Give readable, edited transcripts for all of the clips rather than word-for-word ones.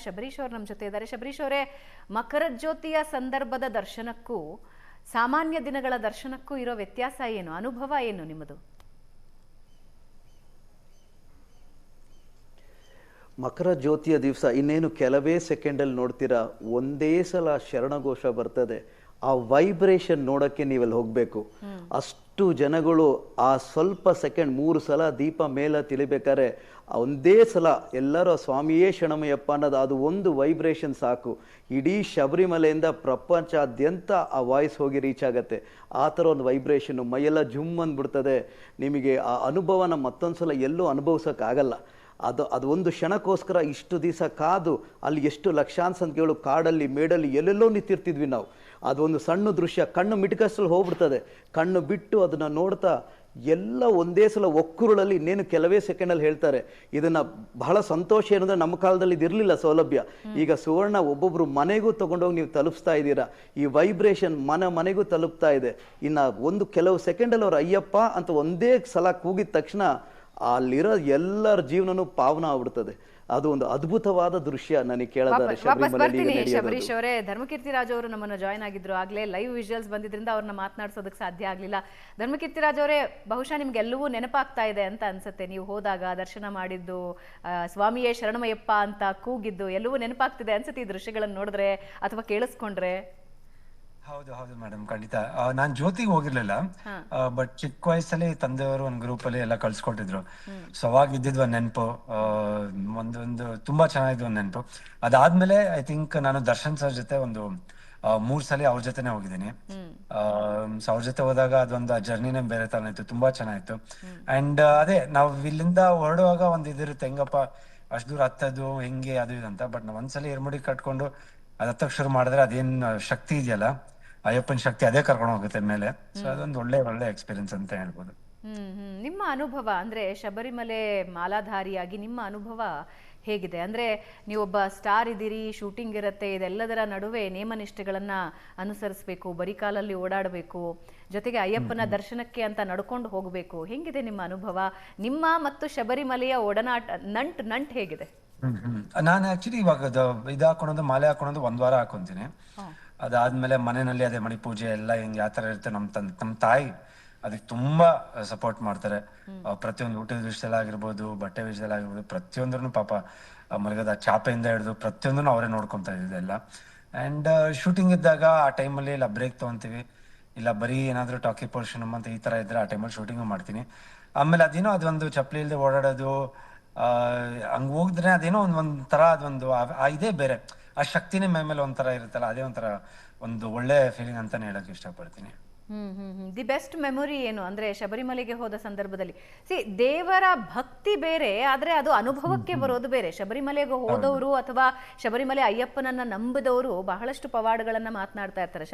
ಶಬರೀಶ್ ಅವರು ನಮ್ಮ ಜೊತೆ ಇದ್ದಾರೆ. ಶಬರೀಶ್ ಅವರೇ, ಮಕರ ಜ್ಯೋತಿಯ ಸಂದರ್ಭದ ದರ್ಶನಕ್ಕೂ ಸಾಮಾನ್ಯ ದಿನಗಳ ದರ್ಶನಕ್ಕೂ ಇರೋ ವ್ಯತ್ಯಾಸ ಏನು, ಅನುಭವ ಏನು ನಿಮ್ಮದು? ಮಕರ ಜ್ಯೋತಿಯ ದಿವಸ ಇನ್ನೇನು ಕೆಲವೇ ಸೆಕೆಂಡಲ್ಲಿ ನೋಡ್ತೀರಾ, ಒಂದೇ ಸಲ ಶರಣಘೋಷ ಬರ್ತದೆ. ಆ ವೈಬ್ರೇಷನ್ ನೋಡೋಕ್ಕೆ ನೀವಲ್ಲಿ ಹೋಗಬೇಕು. ಅಷ್ಟು ಜನಗಳು ಆ ಸ್ವಲ್ಪ ಸೆಕೆಂಡ್ 3 ಸಲ ದೀಪ ಮೇಲೆ ತಿಳಿಬೇಕಾದ್ರೆ ಒಂದೇ ಸಲ ಎಲ್ಲರೂ ಸ್ವಾಮಿಯೇ ಶರಣಮಯ್ಯಪ್ಪ ಅನ್ನೋದು ಅದು ಒಂದು ವೈಬ್ರೇಷನ್ ಸಾಕು. ಇಡೀ ಶಬರಿಮಲೆಯಿಂದ ಪ್ರಪಂಚಾದ್ಯಂತ ಆ ವಾಯ್ಸ್ ಹೋಗಿ ರೀಚ್ ಆಗುತ್ತೆ. ಆ ಥರ ಒಂದು ವೈಬ್ರೇಷನ್ನು ಮೈಯೆಲ್ಲ ಜುಮ್ ಅಂದ್ಬಿಡ್ತದೆ. ನಿಮಗೆ ಆ ಅನುಭವನ ಮತ್ತೊಂದು ಸಲ ಎಲ್ಲೂ ಅನುಭವಿಸೋಕ್ಕಾಗಲ್ಲ. ಅದು ಒಂದು ಕ್ಷಣಕ್ಕೋಸ್ಕರ ಇಷ್ಟು ದಿವಸ ಕಾದು ಅಲ್ಲಿ ಎಷ್ಟು ಲಕ್ಷಾಂತರ ಸಂಖ್ಯೆಗಳು ಕಾಡಲ್ಲಿ ಮೇಡಲ್ಲಿ ಎಲ್ಲೆಲ್ಲೋ ನಿಂತಿರ್ತಿದ್ವಿ ನಾವು. ಅದೊಂದು ಸಣ್ಣ ದೃಶ್ಯ ಕಣ್ಣು ಮಿಟಕಷ್ಟಲ್ಲಿ ಹೋಗ್ಬಿಡ್ತದೆ. ಕಣ್ಣು ಬಿಟ್ಟು ಅದನ್ನು ನೋಡ್ತಾ ಎಲ್ಲ ಒಂದೇ ಸಲ ಒಕ್ಕುರುಳಲ್ಲಿ ಇನ್ನೇನು ಕೆಲವೇ ಸೆಕೆಂಡಲ್ಲಿ ಹೇಳ್ತಾರೆ. ಇದನ್ನು ಬಹಳ ಸಂತೋಷ ಏನಂದರೆ ನಮ್ಮ ಕಾಲದಲ್ಲಿ ಇದಿರಲಿಲ್ಲ ಸೌಲಭ್ಯ. ಈಗ ಸುವರ್ಣ ಒಬ್ಬೊಬ್ಬರು ಮನೆಗೂ ತೊಗೊಂಡೋಗಿ ನೀವು ತಲುಪಿಸ್ತಾ ಇದ್ದೀರಾ. ಈ ವೈಬ್ರೇಷನ್ ಮನೆಗೂ ತಲುಪ್ತಾ ಇದೆ. ಇನ್ನು ಕೆಲವು ಸೆಕೆಂಡಲ್ಲಿ ಅವ್ರು ಅಯ್ಯಪ್ಪ ಅಂತ ಒಂದೇ ಸಲ ಕೂಗಿದ ತಕ್ಷಣ ಅಲ್ಲಿರೋ ಎಲ್ಲರ ಜೀವನನೂ ಪಾವನ ಆಗ್ಬಿಡ್ತದೆ. ಅದು ಒಂದು ಅದ್ಭುತವಾದ ದೃಶ್ಯ ನನಗೆ ಕೇಳಿದ್ದಾರೆ. ಶಬರೀಶ್ ಅವರೇ, ಧರ್ಮಕೀರ್ತಿ ರಾಜ್ ಅವರು ನಮ್ಮನ್ನು ಜಾಯ್ನ್ ಆಗಿದ್ರು. ಆಗ್ಲೇ ಲೈವ್ ವಿಜುವಲ್ಸ್ ಬಂದಿದ್ರಿಂದ ಅವ್ರನ್ನ ಮಾತನಾಡ್ಸೋದಕ್ಕೆ ಸಾಧ್ಯ ಆಗ್ಲಿಲ್ಲ. ಧರ್ಮಕೀರ್ತಿ ರಾಜ್ ಅವರೇ, ಬಹುಶಃ ನಿಮ್ಗೆ ಎಲ್ಲವೂ ನೆನಪಾಗ್ತಾ ಇದೆ ಅಂತ ಅನ್ಸುತ್ತೆ. ನೀವು ಹೋದಾಗ ದರ್ಶನ ಮಾಡಿದ್ದು, ಸ್ವಾಮಿಯೇ ಶರಣಮಯ್ಯಪ್ಪ ಅಂತ ಕೂಗಿದ್ದು ಎಲ್ಲವೂ ನೆನಪಾಗ್ತಿದೆ ಅನ್ಸುತ್ತೆ ಈ ದೃಶ್ಯಗಳನ್ನು ನೋಡಿದ್ರೆ ಅಥವಾ ಕೇಳಿಸ್ಕೊಂಡ್ರೆ. ಹೌದು ಹೌದು ಮೇಡಮ್, ಖಂಡಿತ. ನಾನ್ ಜ್ಯೋತಿಗೆ ಹೋಗಿರ್ಲಿಲ್ಲ, ಬಟ್ ಚಿಕ್ಕ ವಯಸ್ಸಲ್ಲಿ ತಂದೆಯವರು ಒಂದ್ ಗ್ರೂಪ್ ಅಲ್ಲಿ ಎಲ್ಲ ಕಳ್ಸಿಕೊಟ್ಟಿದ್ರು. ಸೊ ಅವಾಗ ಇದ್ದಿದ್ ಒಂದ್ ನೆನಪು, ಒಂದು ತುಂಬಾ ಚೆನ್ನಾಗಿದ್ದು ಒಂದ್ ನೆನಪು. ಅದಾದ್ಮೇಲೆ ಐ ಥಿಂಕ್ ನಾನು ದರ್ಶನ್ ಸರ್ ಜೊತೆ ಒಂದು 3 ಸಲ ಅವ್ರ ಜೊತೆನೆ ಹೋಗಿದ್ದೀನಿ. ಸೊ ಅವ್ರ ಜೊತೆ ಹೋದಾಗ ಅದೊಂದು ಜರ್ನಿನೇ ಬೇರೆ ತರ ಇತ್ತು, ತುಂಬಾ ಚೆನ್ನಾಗಿತ್ತು. ಅಂಡ್ ಅದೇ ನಾವು ಇಲ್ಲಿಂದ ಹೊರಡುವಾಗ ಒಂದ್ ಇದಿರುತ್ತೆ, ಹೆಂಗಪ್ಪ ಅಷ್ಟು ದೂರ ಹತ್ತದು ಹೆಂಗೆ ಅದು ಇದಂತ. ಬಟ್ ನಾವ್ ಒಂದ್ಸಲ ಎರ್ಮುಡಿ ಕಟ್ಕೊಂಡು ಅದ್ ಹತ್ತಕ್ ಶುರು ಮಾಡಿದ್ರೆ ಅದೇನ್ ಶಕ್ತಿ ಇದೆಯಲ್ಲ, ಅಯ್ಯಪ್ಪನ ಶಕ್ತಿ ಅದೇ ಕರ್ಕೊಂಡು ಹೋಗುತ್ತೆ ಮೇಲೆ. ಸೊ ಅದೊಂದು ಒಳ್ಳೆ ಎಕ್ಸ್ಪೀರಿಯನ್ಸ್ ಅಂತ ಹೇಳ್ಬೋದು. ನಿಮ್ಮ ಅನುಭವ ಅಂದ್ರೆ ಶಬರಿಮಲೆ ಮಾಲಾಧಾರಿಯಾಗಿ ನಿಮ್ಮ ಅನುಭವ ಹೇಗಿದೆ? ಅಂದ್ರೆ ನೀವೊಬ್ಬ ಸ್ಟಾರ್ ಇದ್ದೀರಿ, ಶೂಟಿಂಗ್ ಇರುತ್ತೆ, ಇದೆಲ್ಲದರ ನಡುವೆ ನೇಮನಿಷ್ಠೆಗಳನ್ನ ಅನುಸರಿಸಬೇಕು, ಬರಿಕಾಲಲ್ಲಿ ಓಡಾಡಬೇಕು, ಜೊತೆಗೆ ಅಯ್ಯಪ್ಪನ ದರ್ಶನಕ್ಕೆ ಅಂತ ನಡ್ಕೊಂಡು ಹೋಗಬೇಕು. ಹೆಂಗಿದೆ ನಿಮ್ಮ ಅನುಭವ? ನಿಮ್ಮ ಮತ್ತು ಶಬರಿಮಲೆಯ ಒಡನಾಟ ನಂಟ್ ಹೇಗಿದೆ? ನಾನು ಆಕ್ಚುಲಿ ಇವಾಗ ಇದು ಹಾಕೊಳೋದು, ಮಾಲೆ ಹಾಕೊಳೋದು 1 ವಾರ ಹಾಕೊಂತೀನಿ. ಅದಾದ್ಮೇಲೆ ಮನೆಯಲ್ಲಿ ಅದೇ ಮಣಿ ಪೂಜೆ ಎಲ್ಲ ಹಿಂಗ್ ಯಾವ ತರ ಇರುತ್ತೆ, ನಮ್ ತಾಯಿ ಅದಕ್ಕೆ ತುಂಬಾ ಸಪೋರ್ಟ್ ಮಾಡ್ತಾರೆ. ಪ್ರತಿಯೊಂದು ಊಟದ ವಿಷಯದಲ್ಲಿ ಆಗಿರ್ಬೋದು, ಬಟ್ಟೆ ವಿಷಯದಲ್ಲಿ ಆಗಿರ್ಬೋದು, ಪ್ರತಿಯೊಂದ್ರೂ ಪಾಪ ಮಲಗದ ಚಾಪೆಯಿಂದ ಹಿಡಿದು ಪ್ರತಿಯೊಂದನ್ನು ಅವರೇ ನೋಡ್ಕೊಂತ ಇದ್ದಿದ್ದೆಲ್ಲ. ಅಂಡ್ ಶೂಟಿಂಗ್ ಇದ್ದಾಗ ಆ ಟೈಮಲ್ಲಿ ಇಲ್ಲ ಬ್ರೇಕ್ ತಗೊಂತೀವಿ, ಇಲ್ಲ ಬರೀ ಏನಾದ್ರು ಟಾಕಿ ಪೋರ್ಷನ್ ಅಂತ ಈ ತರ ಇದ್ರೆ ಆ ಟೈಮಲ್ಲಿ ಶೂಟಿಂಗ್ ಮಾಡ್ತೀನಿ. ಆಮೇಲೆ ಅದೇನೋ ಅದೊಂದು ಚಪ್ಪಲಿ ಇಲ್ಲದೆ ಓಡಾಡೋದು, ಹಂಗ್ ಹೋಗಿದ್ರೆ ಅದೇನೋ ಒಂಥರ ಅದೊಂದು ಇದೇ ಬೇರೆ, ಆ ಶಕ್ತಿನೇ ಮೇಲೆ ಒಂಥರ ಇರುತ್ತಲ್ಲ, ಅದೇ ಒಂಥರ ಒಂದು ಒಳ್ಳೆ ಫೀಲಿಂಗ್ ಅಂತಾನೆ ಹೇಳಕ್ ಇಷ್ಟಪಡ್ತೀನಿ. ದಿ ಬೆಸ್ಟ್ ಮೆಮೊರಿ ಏನು ಅಂದ್ರೆ ಶಬರಿಮಲೆಗೆ ಹೋದ ಸಂದರ್ಭದಲ್ಲಿ? ದೇವರ ಭಕ್ತಿ ಬೇರೆ, ಆದ್ರೆ ಅದು ಅನುಭವಕ್ಕೆ ಬರೋದು ಬೇರೆ. ಶಬರಿಮಲೆಗೆ ಹೋದವರು ಅಥವಾ ಶಬರಿಮಲೆ ಅಯ್ಯಪ್ಪನನ್ನ ನಂಬಿದವರು ಬಹಳಷ್ಟು ಪವಾಡಗಳನ್ನ ಮಾತನಾಡ್ತಾ ಇರ್ತಾರೆ.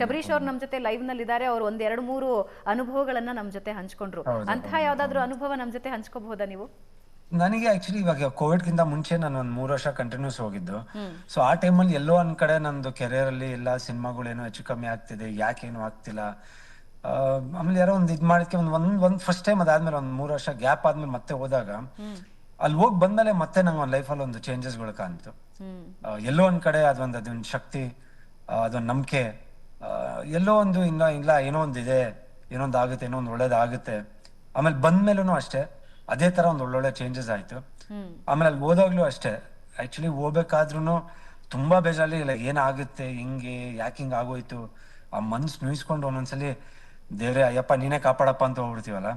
ಶಬರೀಶ್ ಅವ್ರು ನಮ್ ಜೊತೆ ಲೈವ್ ನಲ್ಲಿ ಇದ್ದಾರೆ. ಅವ್ರು 1-2-3 ಅನುಭವಗಳನ್ನ ನಮ್ ಜೊತೆ ಹಂಚ್ಕೊಂಡ್ರು. ಅಂತಹ ಯಾವ್ದಾದ್ರು ಅನುಭವ ನಮ್ ಜೊತೆ ಹಂಚ್ಕೋಬಹುದಾ ನೀವು? ನನಗೆ ಆಕ್ಚುಲಿ ಇವಾಗ ಕೋವಿಡ್ ಗಿಂತ ಮುಂಚೆ ನಾನು 3 ವರ್ಷ ಕಂಟಿನ್ಯೂಸ್ ಹೋಗಿದ್ದು. ಸೊ ಆ ಟೈಮಲ್ಲಿ ಎಲ್ಲೋ ಒಂದ್ ಕಡೆ ನಂದು ಕೆರಿಯರ್ ಅಲ್ಲಿ ಎಲ್ಲ ಸಿನಿಮಾಗಳೇನೋ ಹೆಚ್ಚು ಕಮ್ಮಿ ಆಗ್ತಿದೆ, ಯಾಕೇನು ಆಗ್ತಿಲ್ಲ. ಆಮೇಲೆ ಯಾರೋ ಒಂದ್ ಇದ್ ಮಾಡಕ್ಕೆ ಒಂದ್ ಫಸ್ಟ್ ಟೈಮ್ ಅದಾದ್ಮೇಲೆ 3 ವರ್ಷ ಗ್ಯಾಪ್ ಆದ್ಮೇಲೆ ಮತ್ತೆ ಹೋದಾಗ ಅಲ್ಲಿ ಹೋಗಿ ಬಂದ್ಮೇಲೆ ಮತ್ತೆ ನಂಗೆ ಒಂದ್ ಲೈಫಲ್ಲಿ ಒಂದು ಚೇಂಜಸ್ಗಳು ಕಾಣ್ತು. ಎಲ್ಲೋ ಒಂದ್ ಕಡೆ ಅದೊಂದು ಶಕ್ತಿ, ಅದೊಂದ್ ನಂಬಿಕೆ, ಎಲ್ಲೋ ಒಂದು ಇಲ್ಲ ಏನೋ ಒಂದಿದೆ, ಏನೋ ಒಂದ್ ಆಗುತ್ತೆ, ಏನೋ ಒಂದ್ ಒಳ್ಳೇದಾಗುತ್ತೆ. ಆಮೇಲೆ ಬಂದ್ಮೇಲೂ ಅಷ್ಟೇ ಅದೇ ತರ ಒಂದ್ ಒಳ್ಳೊಳ್ಳೆ ಚೇಂಜಸ್ ಆಯ್ತು. ಆಮೇಲೆ ಅಲ್ಲಿ ಹೋದಾಗ್ಲೂ ಅಷ್ಟೇ, ಆಕ್ಚುಲಿ ಹೋಗ್ಬೇಕಾದ್ರೂ ತುಂಬಾ ಬೇಜಾರಲ್ಲಿ ಇಲ್ಲ, ಏನಾಗುತ್ತೆ, ಹಿಂಗೆ ಯಾಕೆ ಹಿಂಗ ಆಗೋಯ್ತು, ಆ ಮನ್ಸು ನೋಯಿಸ್ಕೊಂಡು ಒಂದೊಂದ್ಸಲಿ ದೇವ್ರೆ ಅಯ್ಯಪ್ಪ ನೀನೇ ಕಾಪಾಡಪ್ಪ ಅಂತ ಹೋಗ್ಬಿಡ್ತೀವಲ್ಲ.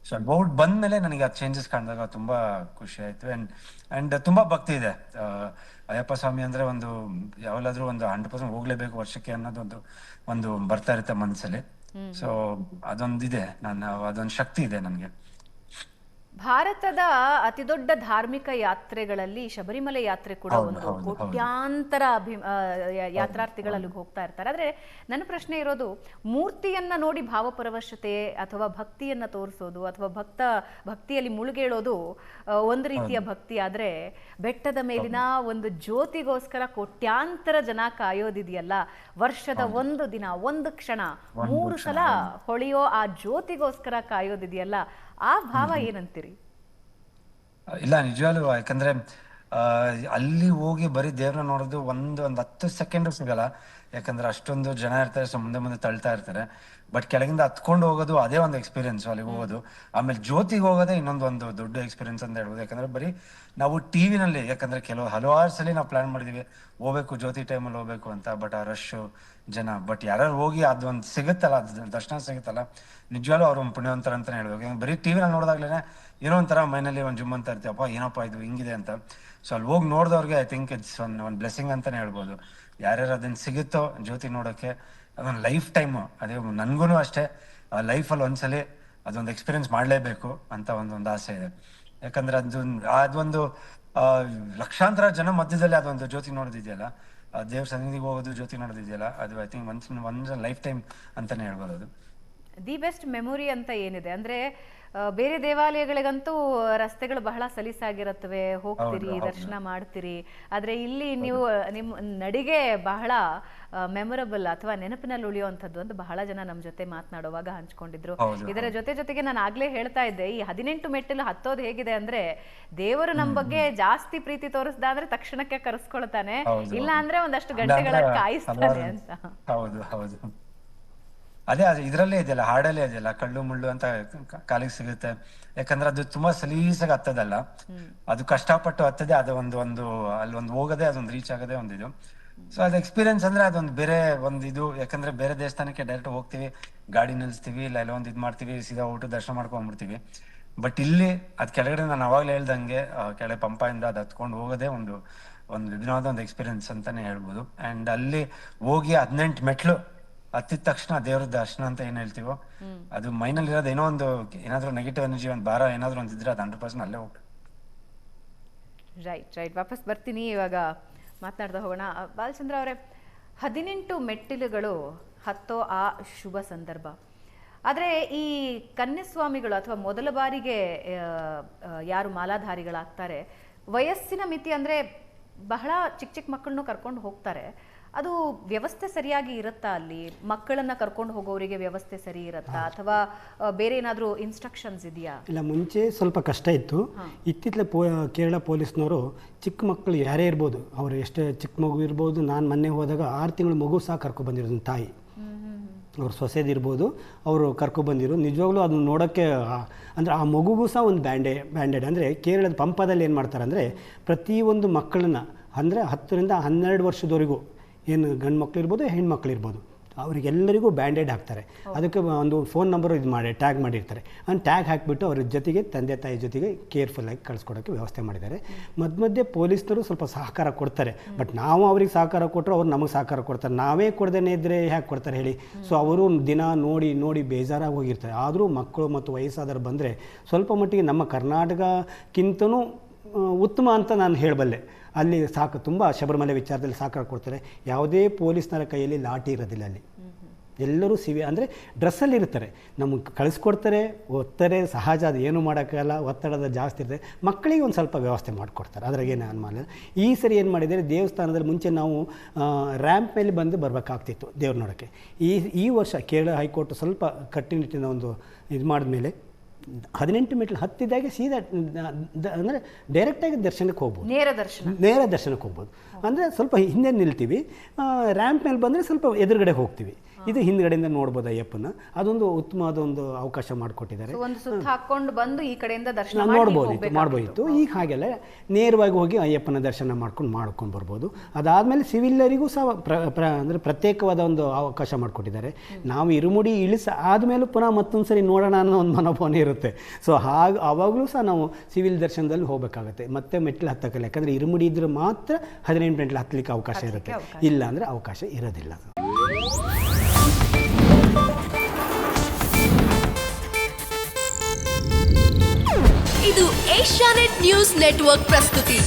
ಸೊ ಹೋಗ್ಬಿಟ್ಟು ಬಂದ್ಮೇಲೆ ನನಗೆ ಆ ಚೇಂಜಸ್ ಕಾಣಿದಾಗ ತುಂಬಾ ಖುಷಿ ಆಯ್ತು. ಅಂಡ್ ತುಂಬಾ ಭಕ್ತಿ ಇದೆ. ಅಯ್ಯಪ್ಪ ಸ್ವಾಮಿ ಅಂದ್ರೆ ಒಂದು ಯಾವಾಗಾದ್ರೂ ಒಂದು 100% ಹೋಗ್ಲೇಬೇಕು ವರ್ಷಕ್ಕೆ ಅನ್ನೋದೊಂದು ಒಂದು ಬರ್ತಾ ಇರುತ್ತೆ ಮನ್ಸಲ್ಲಿ. ಸೊ ಅದೊಂದಿದೆ, ಅದೊಂದು ಶಕ್ತಿ ಇದೆ ನನಗೆ. ಭಾರತದ ಅತಿದೊಡ್ಡ ಧಾರ್ಮಿಕ ಯಾತ್ರೆಗಳಲ್ಲಿ ಶಬರಿಮಲೆ ಯಾತ್ರೆ ಕೂಡ ಒಂದು. ಕೋಟ್ಯಾಂತರ ಯಾತ್ರಾರ್ಥಿಗಳಲ್ಲಿ ಹೋಗ್ತಾ ಇರ್ತಾರೆ. ಆದ್ರೆ ನನ್ನ ಪ್ರಶ್ನೆ ಇರೋದು, ಮೂರ್ತಿಯನ್ನ ನೋಡಿ ಭಾವಪರವಶತೆ ಅಥವಾ ಭಕ್ತಿಯನ್ನ ತೋರಿಸೋದು ಅಥವಾ ಭಕ್ತಿಯಲ್ಲಿ ಮುಳುಗೇಳೋದು ಒಂದು ರೀತಿಯ ಭಕ್ತಿ. ಆದ್ರೆ ಬೆಟ್ಟದ ಮೇಲಿನ ಒಂದು ಜ್ಯೋತಿಗೋಸ್ಕರ ಕೋಟ್ಯಾಂತರ ಜನ ಕಾಯೋದಿದೆಯಲ್ಲ, ವರ್ಷದ ಒಂದು ದಿನ, ಒಂದು ಕ್ಷಣ, 3 ಸಲ ಹೊಳೆಯೋ ಆ ಜ್ಯೋತಿಗೋಸ್ಕರ ಕಾಯೋದಿದೆಯಲ್ಲ, ಆ ಭಾವ ಏನಂತೀರಿ? ಇಲ್ಲ ನಿಜವಾಗ್ಲೂ, ಯಾಕಂದ್ರೆ ಅಲ್ಲಿ ಹೋಗಿ ಬರೀ ದೇವ್ರನ್ನ ನೋಡೋದು ಒಂದು 10 ಸೆಕೆಂಡು ಸಿಗಲ್ಲ, ಯಾಕಂದ್ರೆ ಅಷ್ಟೊಂದು ಜನ ಇರ್ತಾರೆ, ಸೊ ಮುಂದೆ ಮುಂದೆ ತಳ್ತಾ ಇರ್ತಾರೆ. ಬಟ್ ಕೆಳಗಿಂದ ಹತ್ಕೊಂಡು ಹೋಗೋದು ಅದೇ ಒಂದು ಎಕ್ಸ್ಪೀರಿಯನ್ಸ್ ಅಲ್ಲಿಗೆ ಹೋಗೋದು. ಆಮೇಲೆ ಜ್ಯೋತಿಗೆ ಹೋಗೋದೇ ಇನ್ನೊಂದು ದೊಡ್ಡ ಎಕ್ಸ್ಪೀರಿಯನ್ಸ್ ಅಂತ ಹೇಳ್ಬೋದು. ಯಾಕಂದ್ರೆ ಬರೀ ನಾವು ಟಿವಿನಲ್ಲಿ, ಯಾಕಂದ್ರೆ ಹಲವಾರು ಸಲ ನಾವು ಪ್ಲಾನ್ ಮಾಡಿದೀವಿ ಹೋಗ್ಬೇಕು ಜ್ಯೋತಿ ಟೈಮಲ್ಲಿ ಹೋಗ್ಬೇಕು ಅಂತ, ಬಟ್ ಆ ರಶ್ ಜನ, ಬಟ್ ಯಾರು ಹೋಗಿ ಅದೊಂದು ಸಿಗುತ್ತಲ್ಲ, ಅದು ದರ್ಶನ ಸಿಗುತ್ತಲ್ಲ, ನಿಜವಾಗ್ಲೂ ಅವ್ರು ಒಂದು ಪುಣ್ಯವಂತರ ಅಂತಾನೆ ಹೇಳ್ಬೇಕು. ಬರೀ ಟಿವಿನಲ್ಲಿ ನೋಡಿದಾಗ್ಲೇ ಏನೋ ಒಂಥರ ಮೈನಲ್ಲಿ ಒಂದು ಜುಮ್ ಅಂತ ಇರ್ತೀವಪ್ಪ, ಏನಪ್ಪ ಇದು ಹಿಂಗಿದೆ ಅಂತ. ಸೊ ಅಲ್ಲಿ ಹೋಗಿ ನೋಡಿದವ್ರಿಗೆ ಐ ಥಿಂಕ್ ಇಟ್ಸ್ ಒಂದು ಬ್ಲೆಸ್ಸಿಂಗ್ ಅಂತಾನೆ ಹೇಳ್ಬೋದು. ಯಾರ್ಯಾರು ಅದನ್ನ ಸಿಗುತ್ತೋ ಜ್ಯೋತಿ ನೋಡೋಕ್ಕೆ, ಅದೊಂದು ಲೈಫ್ ಟೈಮು, ಅದೇ ನನ್ಗೂ ಅಷ್ಟೇ ಲೈಫಲ್ಲಿ ಒಂದ್ಸಲಿ ಅದೊಂದು ಎಕ್ಸ್ಪೀರಿಯನ್ಸ್ ಮಾಡಲೇಬೇಕು ಅಂತ ಒಂದು ಆಸೆ ಇದೆ. ಯಾಕಂದ್ರೆ ಅದೊಂದು ಲಕ್ಷಾಂತರ ಜನ ಮಧ್ಯದಲ್ಲಿ ಅದೊಂದು ಜ್ಯೋತಿ ನೋಡೋದಿದೆಯಲ್ಲ, ದೇವ್ರ ಸನ್ನಿಧಿಗೆ ಹೋಗೋದು ಜ್ಯೋತಿ ನೋಡೋದಿದೆಯಲ್ಲ, ಅದು I think once life time ಅಂತಾನೆ ಹೇಳ್ಬೋದು. ಅದು ದಿ ಬೆಸ್ಟ್ ಮೆಮೊರಿ ಅಂತ ಏನಿದೆ ಅಂದ್ರೆ, ಬೇರೆ ದೇವಾಲಯಗಳಿಗಂತೂ ರಸ್ತೆಗಳು ಬಹಳ ಸಲೀಸಾಗಿರುತ್ತವೆ, ಹೋಗ್ತೀರಿ, ದರ್ಶನ ಮಾಡ್ತೀರಿ. ಆದ್ರೆ ಇಲ್ಲಿ ನೀವು ನಿಮ್ಮ ನಡಿಗೆ ಬಹಳ ಮೆಮೊರಬಲ್ ಅಥವಾ ನೆನಪಿನಲ್ಲಿ ಉಳಿಯುವಂಥದ್ದು ಅಂತ ಬಹಳ ಜನ ನಮ್ಮ ಜೊತೆ ಮಾತನಾಡುವಾಗ ಹಂಚ್ಕೊಂಡಿದ್ರು. ಇದರ ಜೊತೆಗೆ ನಾನು ಆಗ್ಲೇ ಹೇಳ್ತಾ ಇದ್ದೆ, ಈ 18 ಮೆಟ್ಟಿಲು ಹತ್ತೋದು ಹೇಗಿದೆ ಅಂದ್ರೆ, ದೇವರು ನಮ್ಮ ಬಗ್ಗೆ ಜಾಸ್ತಿ ಪ್ರೀತಿ ತೋರಿಸ್ದ ಅಂದ್ರೆ ತಕ್ಷಣಕ್ಕೆ ಕರೆಸ್ಕೊಳ್ತಾನೆ, ಇಲ್ಲ ಅಂದ್ರೆ ಒಂದಷ್ಟು ಗಂಟೆಗಳ ಕಾಯಿಸ್ತಾನೆ ಅಂತ. ಹೌದು ಹೌದು, ಅದೇ ಇದ್ರಲ್ಲೇ ಇದೆಯಲ್ಲ, ಹಾಡಲ್ಲೇ ಇದೆಯಲ್ಲ, ಕಳ್ಳು ಮುಳ್ಳು ಅಂತ ಕಾಲಿಗೆ ಸಿಗುತ್ತೆ. ಯಾಕಂದ್ರೆ ಅದು ತುಂಬಾ ಸಲೀಸಾಗಿ ಹತ್ತದಲ್ಲ, ಅದು ಕಷ್ಟಪಟ್ಟು ಹತ್ತದೆ, ಅದು ಅಲ್ಲೊಂದು ಹೋಗದೆ, ಅದೊಂದು ರೀಚ್ ಆಗದೆ ಒಂದಿದು. ಸೊ ಅದು ಎಕ್ಸ್ಪೀರಿಯನ್ಸ್ ಅಂದ್ರೆ ಅದೊಂದು ಬೇರೆ ಇದು. ಯಾಕಂದ್ರೆ ಬೇರೆ ದೇವಸ್ಥಾನಕ್ಕೆ ಡೈರೆಕ್ಟ್ ಹೋಗ್ತೀವಿ, ಗಾಡಿ ನಿಲ್ಸ್ತೀವಿ, ಇಲ್ಲ ಒಂದು ಇದು ಮಾಡ್ತೀವಿ, ಸೀದಾ ಊಟ ದರ್ಶನ ಮಾಡ್ಕೊಂಡ್ಬಿಡ್ತೀವಿ. ಬಟ್ ಇಲ್ಲಿ ಅದ್ ಕೆಳಗಡೆ ನಾನು ಅವಾಗ್ಲೇ ಹೇಳ್ದಂಗೆ ಕೆಳಗೆ ಪಂಪಾಯಿಂದ ಅದು ಹತ್ಕೊಂಡು ಹೋಗೋದೇ ಒಂದು ವಿಧವಾದ ಒಂದು ಎಕ್ಸ್ಪೀರಿಯನ್ಸ್ ಅಂತಾನೆ ಹೇಳ್ಬೋದು. ಅಂಡ್ ಅಲ್ಲಿ ಹೋಗಿ 18 ಮೆಟ್ಲು ಹತ್ತಿದ ತಕ್ಷಣ ದೇವ್ರ ದರ್ಶನ ಅಂತ ಏನ್ ಹೇಳ್ತೀವೋ, ಅದು ಮೈನಲ್ಲಿ ಇರೋದು ಏನೋ ಏನಾದ್ರೂ ನೆಗೆಟಿವ್ ಎನರ್ಜಿ, ಒಂದು ಭಾರ ಏನಾದ್ರು ಒಂದಿದ್ರೆ ಅದು 100% ಅಲ್ಲೇ ಹೋಗ್ತದೆ. ರೈಟ್, ವಾಪಸ್ ಬರ್ತೀನಿ. ಇವಾಗ ಮಾತನಾಡ್ತಾ ಹೋಗೋಣ. ಬಾಲಚಂದ್ರ ಅವರೇ, 18 ಮೆಟ್ಟಿಲುಗಳು ಹತ್ತೋ ಆ ಶುಭ ಸಂದರ್ಭ, ಆದರೆ ಈ ಕನ್ಯಾಸ್ವಾಮಿಗಳು ಅಥವಾ ಮೊದಲ ಬಾರಿಗೆ ಯಾರು ಮಾಲಾಧಾರಿಗಳಾಗ್ತಾರೆ, ವಯಸ್ಸಿನ ಮಿತಿ ಅಂದರೆ ಬಹಳ ಚಿಕ್ಕ ಮಕ್ಕಳನ್ನು ಕರ್ಕೊಂಡು ಹೋಗ್ತಾರೆ. ಅದು ವ್ಯವಸ್ಥೆ ಸರಿಯಾಗಿ ಇರುತ್ತಾ? ಅಲ್ಲಿ ಮಕ್ಕಳನ್ನ ಕರ್ಕೊಂಡು ಹೋಗೋರಿಗೆ ವ್ಯವಸ್ಥೆ ಸರಿ ಇರುತ್ತಾ, ಅಥವಾ ಬೇರೆ ಏನಾದರೂ ಇನ್ಸ್ಟ್ರಕ್ಷನ್ಸ್ ಇದೆಯಾ? ಇಲ್ಲ, ಮುಂಚೆ ಸ್ವಲ್ಪ ಕಷ್ಟ ಇತ್ತು. ಇತ್ತಿತ್ತಲೇ ಕೇರಳ ಪೊಲೀಸ್ನವರು ಚಿಕ್ಕ ಮಕ್ಕಳು ಯಾರೇ ಇರ್ಬೋದು, ಅವರು ಎಷ್ಟೇ ಚಿಕ್ಕ ಮಗು ಇರ್ಬೋದು, ನಾನು ಮೊನ್ನೆ ಹೋದಾಗ 6 ತಿಂಗಳ ಮಗು ಸಹ ಕರ್ಕೊಬಂದಿರೋದು ತಾಯಿ, ಅವ್ರ ಸೊಸೆದಿರ್ಬೋದು, ಅವರು ಕರ್ಕೊಬಂದಿರೋ. ನಿಜವಾಗ್ಲೂ ಅದನ್ನ ನೋಡೋಕ್ಕೆ ಅಂದರೆ ಆ ಮಗುಗೂ ಸಹ ಒಂದು ಬ್ಯಾಂಡೆಡ್ ಅಂದರೆ ಕೇರಳದ ಪಂಪದಲ್ಲಿ ಏನು ಮಾಡ್ತಾರೆ ಅಂದರೆ, ಪ್ರತಿಯೊಂದು ಮಕ್ಕಳನ್ನ ಅಂದರೆ 10 ರಿಂದ 12 ವರ್ಷದವರೆಗೂ, ಏನು ಗಂಡು ಮಕ್ಳು ಇರ್ಬೋದು ಹೆಣ್ಮಕ್ಳು ಇರ್ಬೋದು, ಅವರಿಗೆಲ್ಲರಿಗೂ ಬ್ಯಾಂಡೇಡ್ ಹಾಕ್ತಾರೆ. ಅದಕ್ಕೆ ಒಂದು ಫೋನ್ ನಂಬರು ಟ್ಯಾಗ್ ಮಾಡಿರ್ತಾರೆ. ಒಂದು ಟ್ಯಾಗ್ ಹಾಕಿಬಿಟ್ಟು ಅವ್ರ ಜೊತೆಗೆ ತಂದೆ ತಾಯಿ ಜೊತೆಗೆ ಕೇರ್ಫುಲ್ಲಾಗಿ ಕಳಿಸ್ಕೊಡೋಕ್ಕೆ ವ್ಯವಸ್ಥೆ ಮಾಡಿದ್ದಾರೆ. ಮಧ್ಯೆ ಪೊಲೀಸ್ನವರು ಸ್ವಲ್ಪ ಸಹಕಾರ ಕೊಡ್ತಾರೆ. ಬಟ್ ನಾವು ಅವ್ರಿಗೆ ಸಹಕಾರ ಕೊಟ್ಟರು ಅವ್ರು ನಮಗೆ ಸಹಕಾರ ಕೊಡ್ತಾರೆ. ನಾವೇ ಕೊಡದೇನೆ ಇದ್ದರೆ ಹೇಗೆ ಕೊಡ್ತಾರೆ ಹೇಳಿ? ಸೊ ಅವರು ದಿನ ನೋಡಿ ಬೇಜಾರಾಗಿ ಹೋಗಿರ್ತಾರೆ. ಆದರೂ ಮಕ್ಕಳು ಮತ್ತು ವಯಸ್ಸಾದವರು ಬಂದರೆ ಸ್ವಲ್ಪ ಮಟ್ಟಿಗೆ ನಮ್ಮ ಕರ್ನಾಟಕಕ್ಕಿಂತನೂ ಉತ್ತಮ ಅಂತ ನಾನು ಹೇಳಬಲ್ಲೆ. ಅಲ್ಲಿ ತುಂಬ ಶಬರಿಮಲೆ ವಿಚಾರದಲ್ಲಿ ಸಹಕಾರ ಕೊಡ್ತಾರೆ. ಯಾವುದೇ ಪೊಲೀಸ್ನರ ಕೈಯಲ್ಲಿ ಲಾಠಿ ಇರೋದಿಲ್ಲ. ಅಲ್ಲಿ ಎಲ್ಲರೂ ಅಂದರೆ ಡ್ರೆಸ್ಸಲ್ಲಿ ಇರ್ತಾರೆ, ನಮಗೆ ಕಳಿಸ್ಕೊಡ್ತಾರೆ, ಒತ್ತಾರೆ, ಸಹಜ, ಅದು ಏನೂ ಮಾಡೋಕ್ಕಾಗಲ್ಲ, ಒತ್ತಡದ ಜಾಸ್ತಿ ಇರ್ತದೆ. ಮಕ್ಕಳಿಗೆ ಒಂದು ಸ್ವಲ್ಪ ವ್ಯವಸ್ಥೆ ಮಾಡಿಕೊಡ್ತಾರೆ, ಅದ್ರಾಗೇನು ಅನುಮಾನ. ಈ ಸರಿ ಏನು ಮಾಡಿದ್ದಾರೆ, ದೇವಸ್ಥಾನದಲ್ಲಿ ಮುಂಚೆ ನಾವು ರ್ಯಾಂಪ್ ಮೇಲೆ ಬಂದು ಬರಬೇಕಾಗ್ತಿತ್ತು ದೇವ್ರು ನೋಡೋಕ್ಕೆ. ಈ ವರ್ಷ ಕೇರಳ ಹೈಕೋರ್ಟ್ ಸ್ವಲ್ಪ ಕಟ್ಟುನಿಟ್ಟಿನ ಒಂದು ಇದು ಮಾಡಿದ್ಮೇಲೆ 18 ಮೆಟ್ಲು ಹತ್ತಿದಾಗೆ ಸೀದಾ ಅಂದರೆ ಡೈರೆಕ್ಟಾಗಿ ದರ್ಶನಕ್ಕೆ ಹೋಗ್ಬೋದು, ನೇರ ದರ್ಶನಕ್ಕೆ ಹೋಗ್ಬೋದು. ಅಂದರೆ ಸ್ವಲ್ಪ ಹಿಂದೆ ನಿಲ್ತೀವಿ, ರ್ಯಾಂಪ್ ಮೇಲೆ ಬಂದರೆ ಸ್ವಲ್ಪ ಎದುರುಗಡೆ ಹೋಗ್ತೀವಿ, ಇದು ಹಿಂದ್ಗಡೆಯಿಂದ ನೋಡ್ಬೋದು ಅಯ್ಯಪ್ಪನ. ಅದೊಂದು ಉತ್ತಮವಾದ ಒಂದು ಅವಕಾಶ ಮಾಡಿಕೊಟ್ಟಿದ್ದಾರೆ. ಬಂದು ಈ ಕಡೆಯಿಂದ ದರ್ಶನ ಮಾಡ್ಬೋದಿತ್ತು. ಈಗ ಹಾಗೆಲ್ಲ ನೇರವಾಗಿ ಹೋಗಿ ಅಯ್ಯಪ್ಪನ ದರ್ಶನ ಮಾಡ್ಕೊಂಡು ಬರ್ಬೋದು. ಅದಾದಮೇಲೆ ಸಿವಿಲ್ಲರಿಗೂ ಸಹ ಅಂದರೆ ಪ್ರತ್ಯೇಕವಾದ ಒಂದು ಅವಕಾಶ ಮಾಡಿಕೊಟ್ಟಿದ್ದಾರೆ. ನಾವು ಇರುಮುಡಿ ಆದಮೇಲೂ ಪುನಃ ಮತ್ತೊಂದು ಸರಿ ನೋಡೋಣ ಅನ್ನೋ ಒಂದು ಮನೋಭಾವನೆ ಇರುತ್ತೆ. ಸೊ ಆವಾಗಲೂ ಸಹ ನಾವು ಸಿವಿಲ್ ದರ್ಶನದಲ್ಲಿ ಹೋಗಬೇಕಾಗುತ್ತೆ, ಮತ್ತೆ ಮೆಟ್ಲು ಹತ್ತಕ್ಕಲ್ಲ. ಯಾಕಂದರೆ ಇರುಮುಡಿ ಇದ್ರೆ ಮಾತ್ರ 18 ಮೆಟ್ಲು ಹತ್ತಲಿಕ್ಕೆ ಅವಕಾಶ ಇರುತ್ತೆ, ಇಲ್ಲ ಅಂದರೆ ಅವಕಾಶ ಇರೋದಿಲ್ಲ. ಇದು ಏಷ್ಯಾನೆಟ್ ನ್ಯೂಸ್ ನೆಟ್ವರ್ಕ್ ಪ್ರಸ್ತುತಿ.